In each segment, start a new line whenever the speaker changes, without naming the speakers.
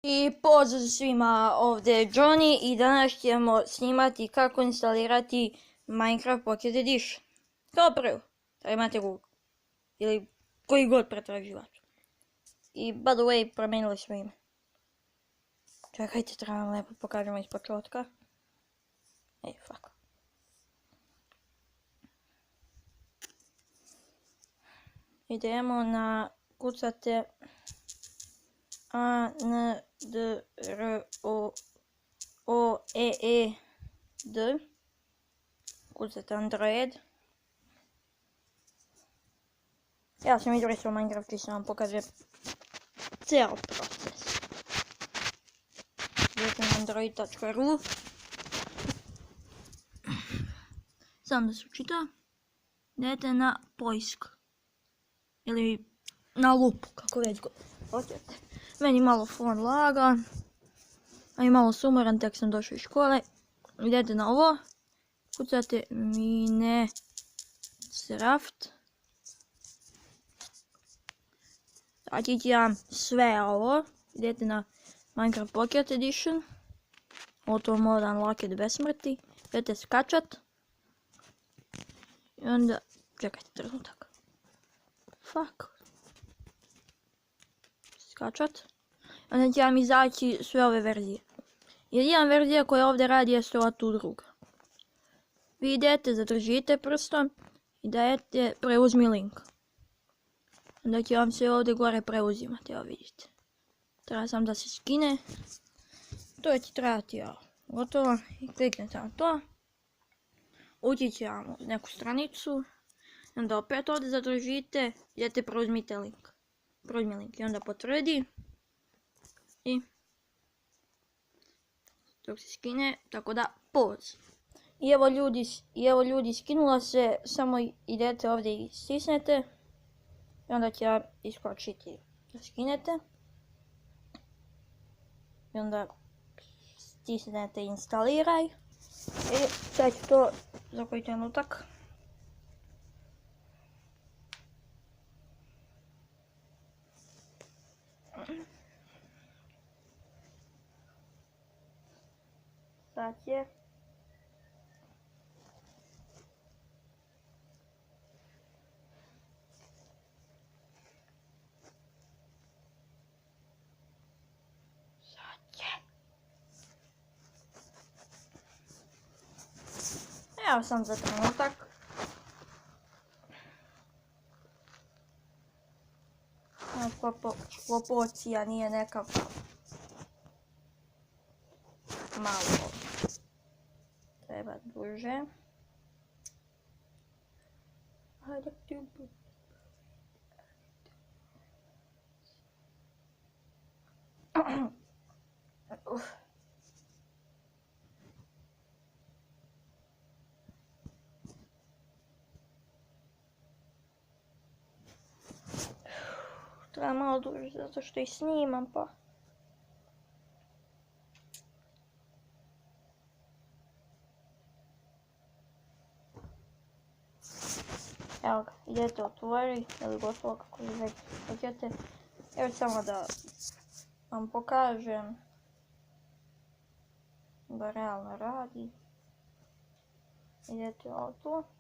I pozdrav svima, ovdje je Johnny i danas ćemo snimati kako instalirati Minecraft Pocket Edition. Kao prvo, da imate Google ili koji god pretraživač. I by the way, promijenili smo ime. Čekajte, trebam lepo pokažemo iz početka. Fuck. Idemo na kucate ANDROID. Kucate Android. Ja sam izbrisao Minecraft i sam vam pokazujem cijel proces. Idete na android.ru. Sam da se učita. Idete na poisk. Ili na lupu, kako već god hoćete. Meni malo fon laga, a i malo sumoran, tek sam došao iz škole. Idete na ovo, kucate Minecraft. Znači će vam sve ovo. Idete na Minecraft Pocket Edition. Auto mode unlocked bez smrti. Idete skačat. I onda, čekajte trenutak. Fuck. Skačat. Onda će vam izaći sve ove verzije. Jedina verzija koja ovdje radi jeste ova tu druga. Vi idete, zadržite prstom i dajete preuzmi link. Onda će vam se ovdje gore preuzimati, evo vidite. Treba sam da se skine. To će trajati, evo, gotovo. I kliknete na to. Ući će vam u neku stranicu. Onda opet ovdje zadržite, idete preuzmite link. Preuzmi link i onda potvrdi. I dok se skine, tako da pause. I evo ljudi, skinulo se, samo idete ovdje i stisnete. I onda će vam iskočiti da skinete. I onda stisnete instaliraj. I sad ću to za koji trenutak. Sad je. Evo sam za trenutak. Proporcija nije nekako malo. Treba duže. Hajde tu. Treba malo duže zato što i snimam pa. Evo ga, idete otvori ili gotovo kako vi već hoćete. Evo samo da vam pokažem da realno radi. Idete ovdje.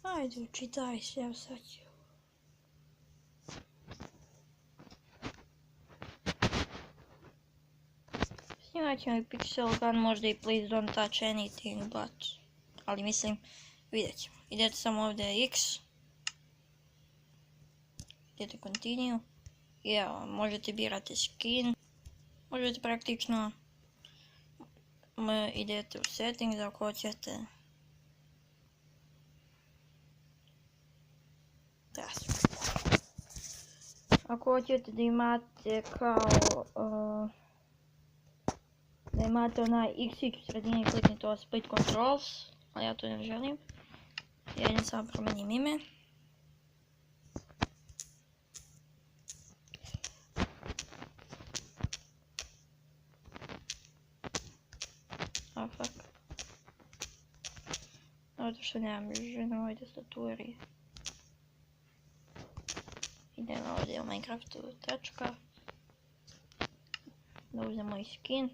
Ajde, učitaj se, evo sad ću. Snimat ćemo i Pixel Gun, možda i Please Don't Touch Anything, but... Ali mislim, vidjet ćemo. Idete samo ovdje X. Idete Continue. I evo, možete birati skin. Možete praktično... Idete u Settings ako hoćete. Ako hoćete da imate kao da imate onaj x u sredini, kliknite ovo split controls, ali ja to ne želim. Ja idem samo promenim ime. Oh fuck. Zato što nemam ženu ovoj tastaturi. Idem ovdje u Minecraftu tačka. Da uzem moj skin.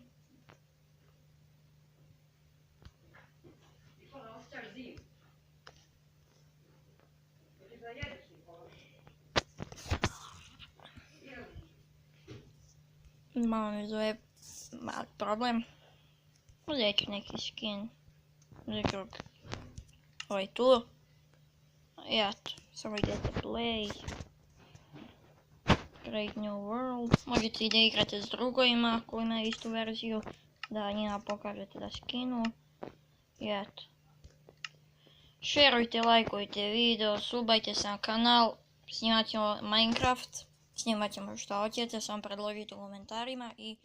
Malo mi zove mali problem. Uzet ću neki skin. Uzet ću ovaj tu. I eto, samo idete play. Create new world. Možete i da igrate s drugovima koji imaju istu verziju. Da njima pokažete da skinu. I eto. Šerujte, lajkujte video, subajte se na kanal. Snimat ćemo Minecraft. Snimat ćemo što hoćete, samo predložite u komentarima i